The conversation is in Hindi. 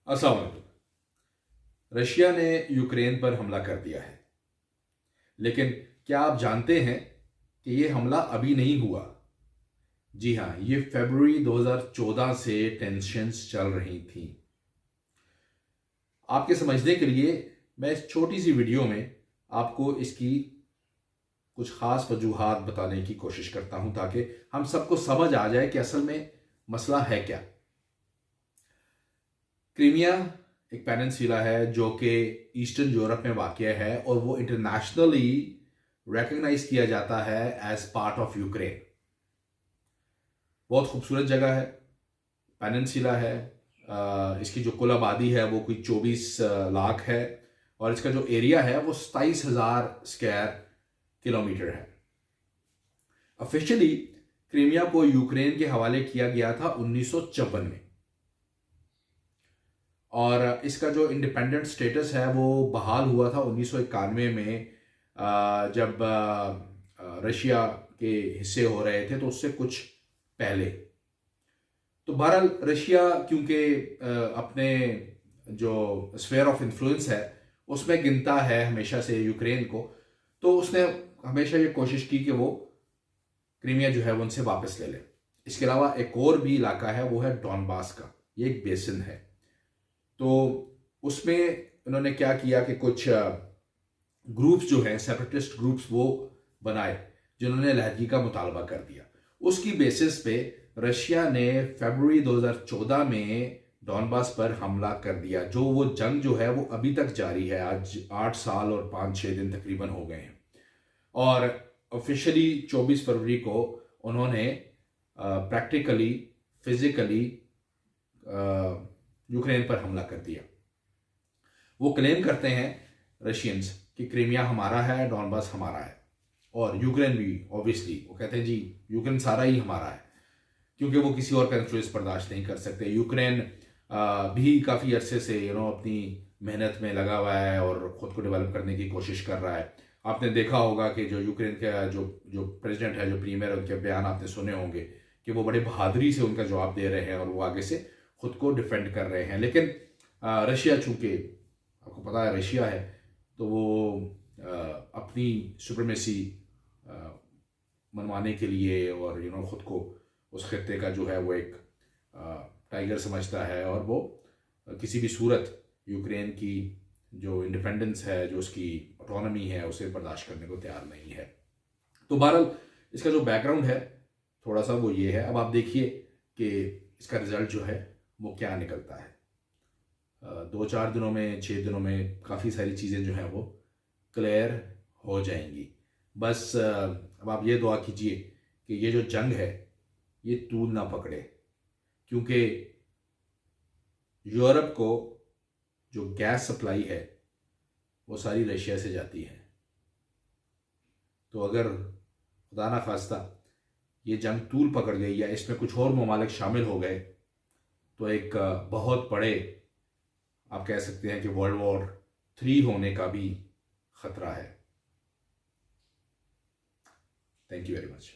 अस्सलाम वालेकुम। रशिया ने यूक्रेन पर हमला कर दिया है, लेकिन क्या आप जानते हैं कि ये हमला अभी नहीं हुआ? जी हाँ, ये फरवरी 2014 से टेंशन्स चल रही थी। आपके समझने के लिए मैं इस छोटी सी वीडियो में आपको इसकी कुछ खास वजूहात बताने की कोशिश करता हूं, ताकि हम सबको समझ आ जाए कि असल में मसला है क्या। क्रीमिया एक पेनिनसुला है जो कि ईस्टर्न यूरोप में वाक़या है और वो इंटरनेशनली रिकॉग्नाइज किया जाता है एज पार्ट ऑफ यूक्रेन। बहुत खूबसूरत जगह है, पेनिनसुला है। इसकी जो कुल आबादी है वो कोई 24 लाख है और इसका जो एरिया है वो 27,000 स्क्वायर किलोमीटर है। ऑफिशियली क्रीमिया को यूक्रेन के हवाले किया गया था 1954 में और इसका जो इंडिपेंडेंट स्टेटस है वो बहाल हुआ था 1991 में, जब रशिया के हिस्से हो रहे थे, तो उससे कुछ पहले। तो बहरहाल रशिया क्योंकि अपने जो स्फेयर ऑफ इन्फ्लुएंस है उसमें गिनता है हमेशा से यूक्रेन को, तो उसने हमेशा ये कोशिश की कि वो क्रीमिया जो है वो उनसे वापस ले ले। इसके अलावा एक और भी इलाका है, वो है डॉनबास का, ये एक बेसिन है। तो उसमें उन्होंने क्या किया कि कुछ ग्रुप्स जो हैं, सेपरेटिस्ट ग्रुप्स, वो बनाए जिन्होंने लहदगी का मुतालबा कर दिया। उसकी बेसिस पे रशिया ने फरवरी 2014 में डॉनबास पर हमला कर दिया। वो जंग जो है वो अभी तक जारी है। आज 8 साल और 5-6 दिन तकरीबन हो गए हैं और ऑफिशियली 24 फरवरी को उन्होंने प्रैक्टिकली फिजिकली यूक्रेन पर हमला कर दिया। वो क्लेम करते हैं रशियंस कि क्रीमिया हमारा है, डॉनबास हमारा है, और यूक्रेन भी ऑब्वियसली वो कहते हैं जी यूक्रेन सारा ही हमारा है, क्योंकि वो किसी और का इन्फ्लुएंस बर्दाश्त नहीं कर सकते। यूक्रेन भी काफ़ी अरसे से अपनी मेहनत में लगा हुआ है और ख़ुद को डेवलप करने की कोशिश कर रहा है। आपने देखा होगा कि जो यूक्रेन का जो जो प्रेसिडेंट है, जो प्रीमियर है, उनके बयान आपने सुने होंगे कि वो बड़े बहादुरी से उनका जवाब दे रहे हैं और वो आगे से खुद को डिफेंड कर रहे हैं। लेकिन रशिया, चूंकि आपको पता है रशिया है, तो वो अपनी सुप्रीमेसी मनवाने के लिए और खुद को उस खत्ते का जो है वो एक टाइगर समझता है और वो किसी भी सूरत यूक्रेन की जो इंडिपेंडेंस है, जो उसकी ऑटोनॉमी है, उसे बर्दाश्त करने को तैयार नहीं है। तो बहरहाल इसका जो बैकग्राउंड है थोड़ा सा वो ये है। अब आप देखिए कि इसका रिजल्ट जो है वो क्या निकलता है। 2-4 दिनों में, 6 दिनों में काफ़ी सारी चीज़ें जो हैं वो क्लियर हो जाएंगी। बस अब आप ये दुआ कीजिए कि ये जो जंग है ये तूल ना पकड़े, क्योंकि यूरोप को जो गैस सप्लाई है वो सारी रशिया से जाती है। तो अगर खुदा ना खास्ता ये जंग तूल पकड़ गई या इसमें कुछ और ममालिक शामिल हो गए, तो एक बहुत बड़े, आप कह सकते हैं कि वर्ल्ड वॉर 3 होने का भी खतरा है। Thank you very much.